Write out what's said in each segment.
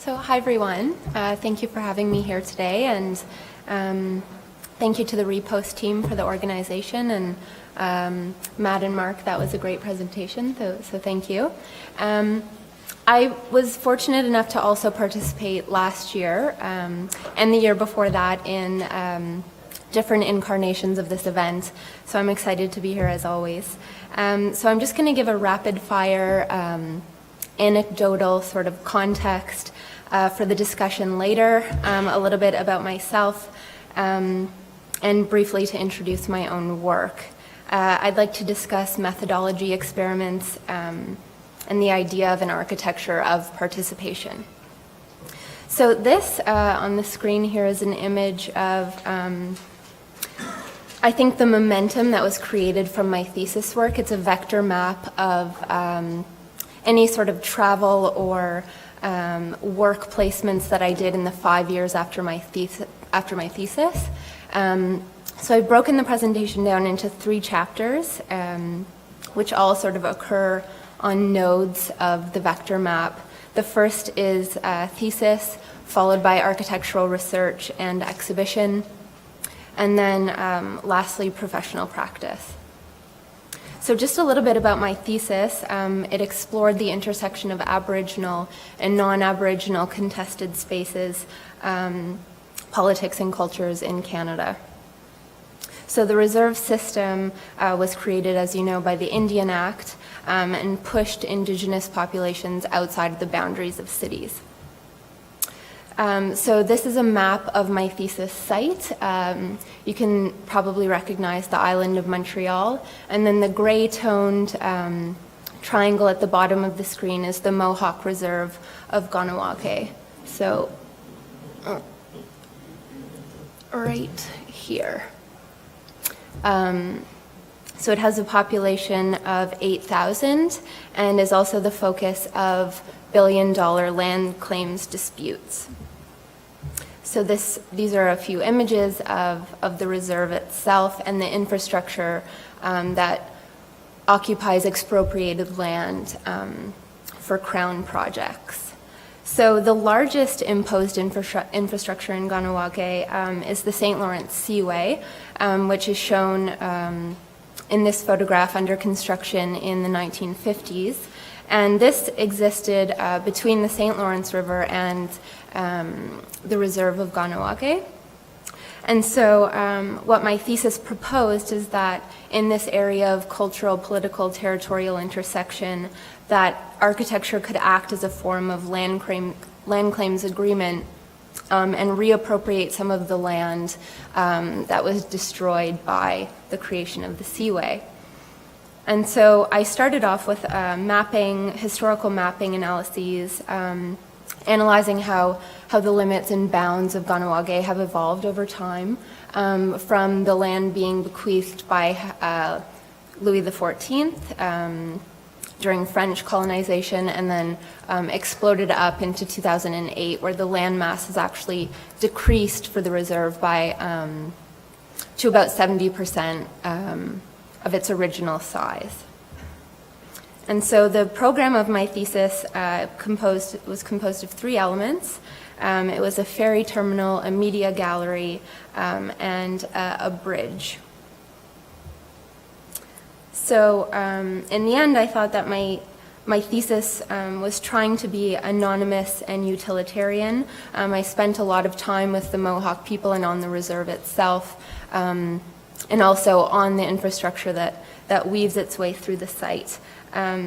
So hi everyone, thank you for having me here today, and thank you to the RePost team for the organization, and Matt and Mark, that was a great presentation, so thank you. I was fortunate enough to also participate last year and the year before that in different incarnations of this event, so I'm excited to be here as always. So I'm just going to give a rapid fire anecdotal sort of context for the discussion later, a little bit about myself, and briefly to introduce my own work. I'd like to discuss methodology experiments and the idea of an architecture of participation. So this on the screen here is an image of I think the momentum that was created from my thesis work. It's a vector map of any sort of travel or work placements that I did in the 5 years after my thesis. So I've broken the presentation down into 3 chapters, which all sort of occur on nodes of the vector map. The first is thesis, followed by architectural research and exhibition, and then lastly, professional practice. So just a little bit about my thesis. It explored the intersection of Aboriginal and non-Aboriginal contested spaces, politics and cultures in Canada. So the reserve system was created, as you know, by the Indian Act and pushed Indigenous populations outside of the boundaries of cities. So this is a map of my thesis site. You can probably recognize the island of Montreal, and then the gray-toned triangle at the bottom of the screen is the Mohawk Reserve of Ganawake. So right here. So it has a population of 8,000 and is also the focus of billion-dollar land claims disputes. So these are a few images of the reserve itself and the infrastructure that occupies expropriated land for Crown projects. So the largest imposed infrastructure in Ganawake is the St. Lawrence Seaway, which is shown in this photograph under construction in the 1950s. And this existed between the St. Lawrence River and the reserve of Ganawake. And so what my thesis proposed is that in this area of cultural, political, territorial intersection, that architecture could act as a form of land claims agreement and reappropriate some of the land that was destroyed by the creation of the seaway. And so I started off with historical mapping analyses, analyzing how the limits and bounds of Ganawake have evolved over time, from the land being bequeathed by Louis XIV during French colonization, and then exploded up into 2008, where the land mass has actually decreased for the reserve by to about 70% of its original size. And so the program of my thesis was composed of 3 elements. It was a ferry terminal, a media gallery, and a bridge. So in the end, I thought that my thesis was trying to be anonymous and utilitarian. I spent a lot of time with the Mohawk people and on the reserve itself, and also on the infrastructure that weaves its way through the site.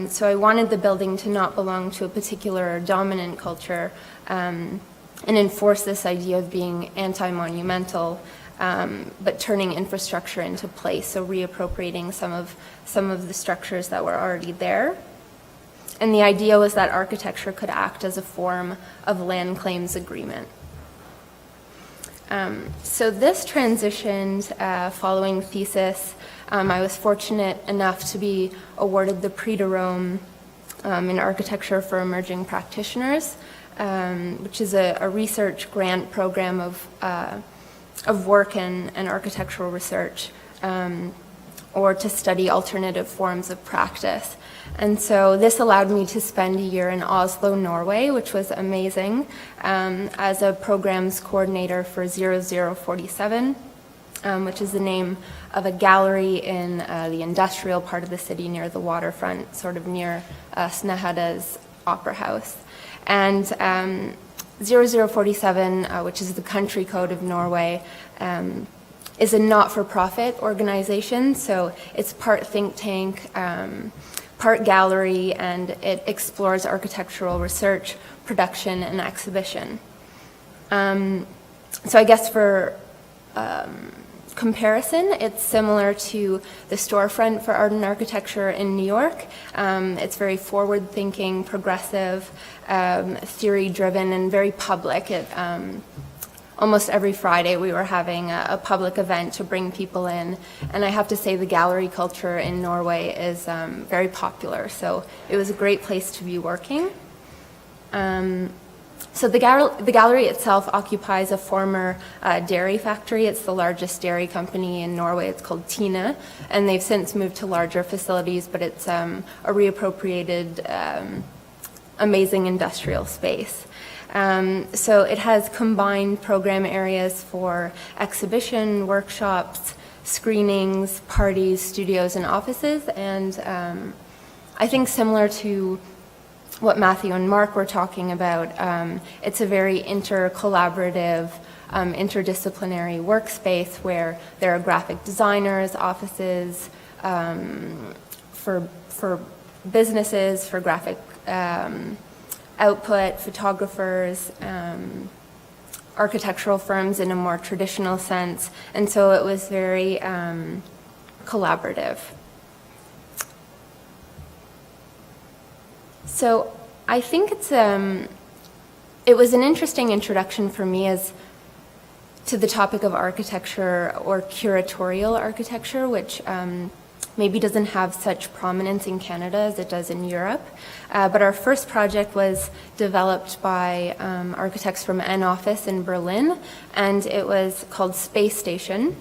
So I wanted the building to not belong to a particular dominant culture and enforce this idea of being anti-monumental, but turning infrastructure into place, so reappropriating some of the structures that were already there. And the idea was that architecture could act as a form of land claims agreement. So this transitioned following thesis. I was fortunate enough to be awarded the Prix de Rome in architecture for emerging practitioners, which is a research grant program of work and architectural research or to study alternative forms of practice. And so this allowed me to spend a year in Oslo, Norway, which was amazing, as a programs coordinator for 0047, which is the name of a gallery in the industrial part of the city near the waterfront, sort of near Snehada's Opera House. And 0047, which is the country code of Norway, is a not-for-profit organization, so it's part think tank, part gallery, and it explores architectural research, production, and exhibition. So I guess for comparison, it's similar to the storefront for art and architecture in New York. It's very forward-thinking, progressive, theory-driven, and very public. Almost every Friday we were having a public event to bring people in, and I have to say the gallery culture in Norway is very popular, so it was a great place to be working. So the gallery itself occupies a former dairy factory. It's the largest dairy company in Norway. It's called Tine, and they've since moved to larger facilities, but it's a reappropriated, amazing industrial space. So it has combined program areas for exhibition, workshops, screenings, parties, studios, and offices, and I think similar to what Matthew and Mark were talking about, it's a very intercollaborative, interdisciplinary workspace where there are graphic designers, offices for businesses, for graphic output, photographers, architectural firms in a more traditional sense, and so it was very collaborative. So I think it was an interesting introduction for me as to the topic of architecture or curatorial architecture, which maybe doesn't have such prominence in Canada as it does in Europe. But our first project was developed by architects from N Office in Berlin, and it was called Space Station.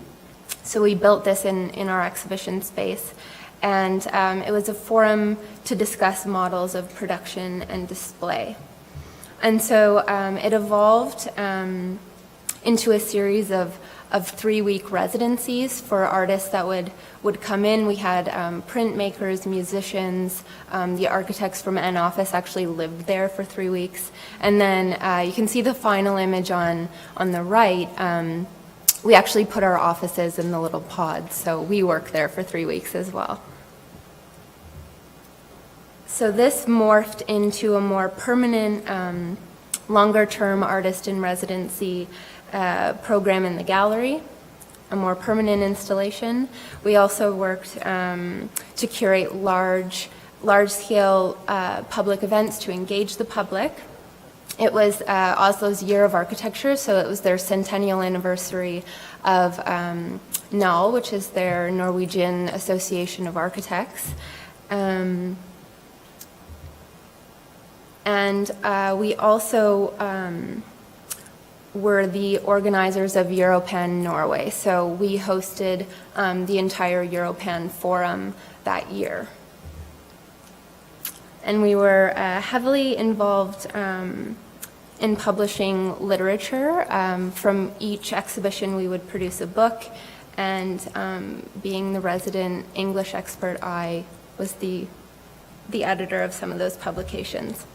So we built this in our exhibition space. And it was a forum to discuss models of production and display. And so it evolved into a series of 3-week residencies for artists that would come in. We had printmakers, musicians, the architects from N Office actually lived there for 3 weeks. And then you can see the final image on the right. We actually put our offices in the little pods, so we worked there for 3 weeks as well. So this morphed into a more permanent, longer-term artist in residency program in the gallery, a more permanent installation. We also worked to curate large-scale public events to engage the public. It was Oslo's Year of Architecture, so it was their centennial anniversary of NAL, which is their Norwegian Association of Architects. And we also were the organizers of Europan Norway, so we hosted the entire Europan forum that year. And we were heavily involved in publishing literature. From each exhibition we would produce a book, and being the resident English expert, I was the editor of some of those publications.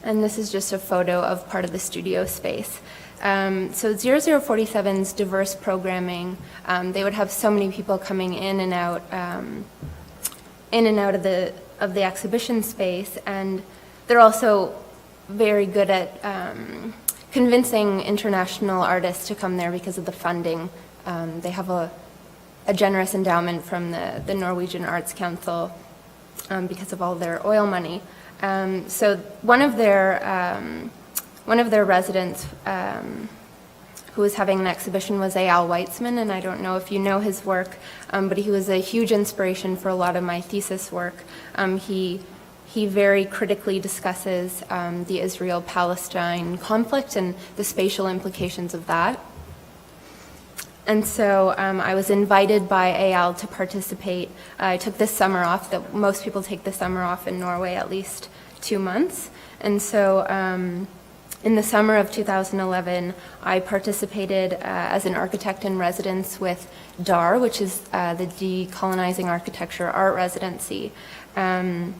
And this is just a photo of part of the studio space. So 0047's diverse programming, they would have so many people coming in and out of the exhibition space, and they're also very good at convincing international artists to come there because of the funding. They have a generous endowment from the Norwegian Arts Council because of all their oil money. So one of their residents who was having an exhibition was Eyal Weitzman, and I don't know if you know his work, but he was a huge inspiration for a lot of my thesis work. He very critically discusses the Israel-Palestine conflict and the spatial implications of that. And so I was invited by Eyal to participate. I took this summer off. Most people take the summer off in Norway, at least 2 months. And so in the summer of 2011, I participated as an architect in residence with DAR, which is the Decolonizing Architecture Art Residency. And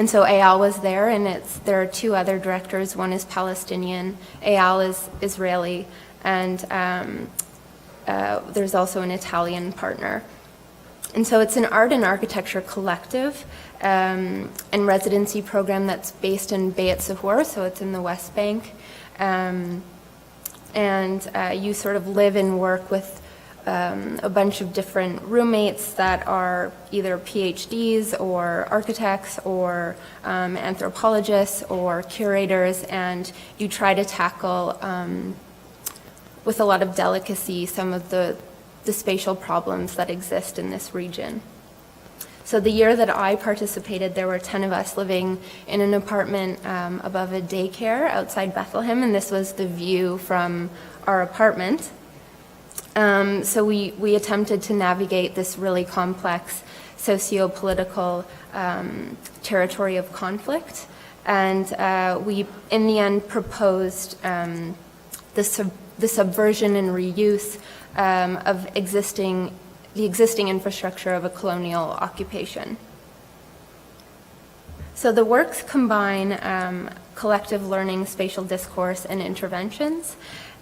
so Eyal was there, and there are 2 other directors. One is Palestinian, Eyal is Israeli, and there's also an Italian partner. And so it's an art and architecture collective and residency program that's based in Beit Sahur, so it's in the West Bank. And you sort of live and work with a bunch of different roommates that are either PhDs or architects or anthropologists or curators, and you try to tackle with a lot of delicacy some of the spatial problems that exist in this region. So the year that I participated, there were 10 of us living in an apartment above a daycare outside Bethlehem, and this was the view from our apartment. So we attempted to navigate this really complex socio-political territory of conflict, and we, in the end, proposed the subversion and reuse of the existing infrastructure of a colonial occupation. So the works combine collective learning, spatial discourse, and interventions.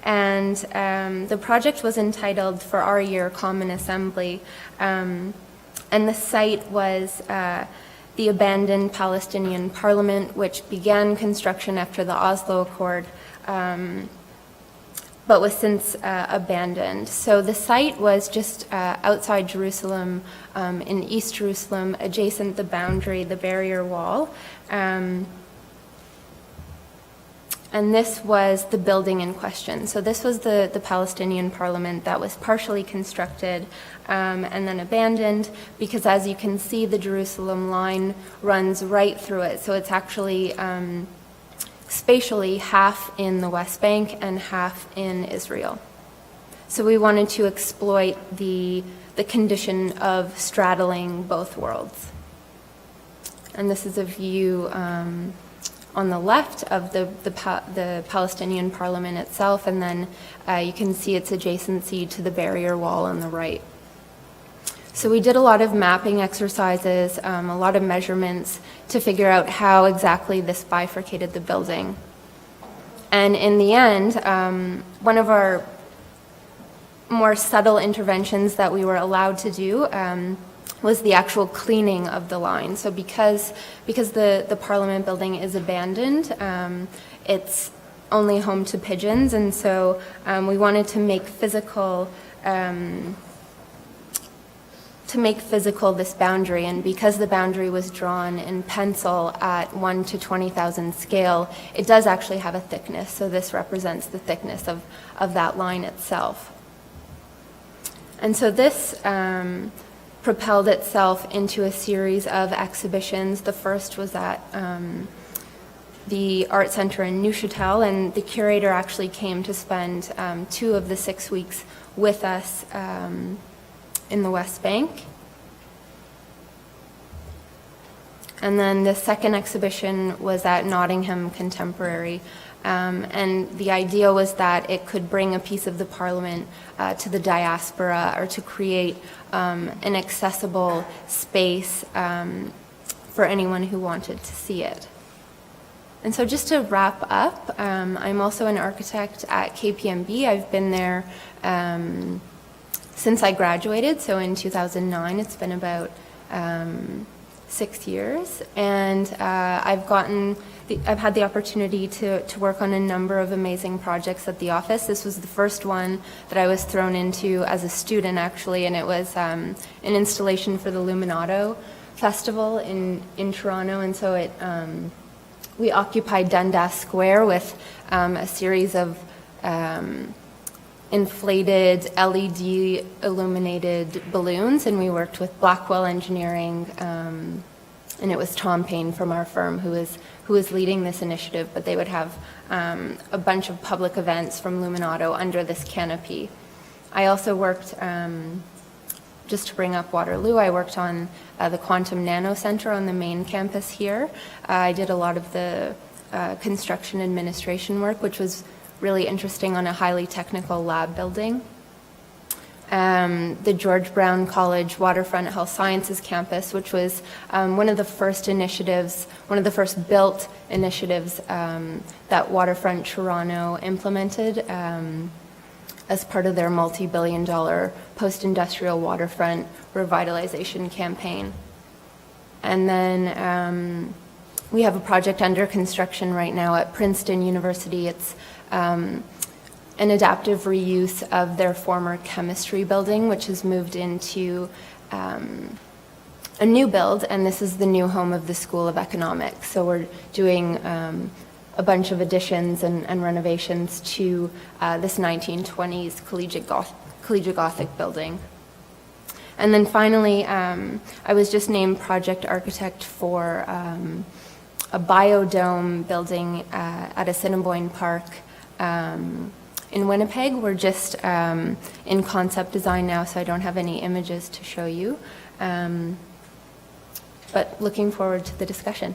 And the project was entitled, for our year, Common Assembly. And the site was the abandoned Palestinian parliament, which began construction after the Oslo Accord, but was since abandoned. So the site was just outside Jerusalem, in East Jerusalem, adjacent the boundary, the barrier wall. And this was the building in question. So this was the Palestinian parliament that was partially constructed and then abandoned, because as you can see, the Jerusalem line runs right through it. So it's actually spatially half in the West Bank and half in Israel. So we wanted to exploit the condition of straddling both worlds. And this is a view on the left of the Palestinian parliament itself, and then you can see its adjacency to the barrier wall on the right. So we did a lot of mapping exercises, a lot of measurements to figure out how exactly this bifurcated the building. And in the end, one of our more subtle interventions that we were allowed to do was the actual cleaning of the line. So because the Parliament building is abandoned, it's only home to pigeons, and so we wanted to make physical this boundary, and because the boundary was drawn in pencil at 1 to 20,000 scale, it does actually have a thickness, so this represents the thickness of that line itself. And so this propelled itself into a series of exhibitions. The first was at the Art Center in Neuchâtel, and the curator actually came to spend 2 of the 6 weeks with us in the West Bank. And then the second exhibition was at Nottingham Contemporary, and the idea was that it could bring a piece of the Parliament to the diaspora, or to create an accessible space for anyone who wanted to see it. And so just to wrap up, I'm also an architect at KPMB. I've been there since I graduated, so in 2009. It's been about 6 years, and I've had the opportunity to work on a number of amazing projects at the office. This was the first one that I was thrown into as a student, actually, and it was an installation for the Luminato Festival in Toronto, and so we occupied Dundas Square with a series of inflated LED illuminated balloons, and we worked with Blackwell Engineering, and it was Tom Payne from our firm who was leading this initiative, but they would have a bunch of public events from Luminato under this canopy. I also worked, just to bring up Waterloo, I worked on the Quantum Nano Center on the main campus here. I did a lot of the construction administration work, which was really interesting on a highly technical lab building. The George Brown College Waterfront Health Sciences campus, which was one of the first initiatives, one of the first built initiatives that Waterfront Toronto implemented as part of their multi-billion-dollar post-industrial waterfront revitalization campaign. And then we have a project under construction right now at Princeton University. It's an adaptive reuse of their former chemistry building, which has moved into a new build, and this is the new home of the School of Economics. So we're doing a bunch of additions and renovations to this 1920s collegiate Gothic building. And then finally, I was just named project architect for a biodome building at Assiniboine Park in Winnipeg. We're just in concept design now, so I don't have any images to show you. But looking forward to the discussion.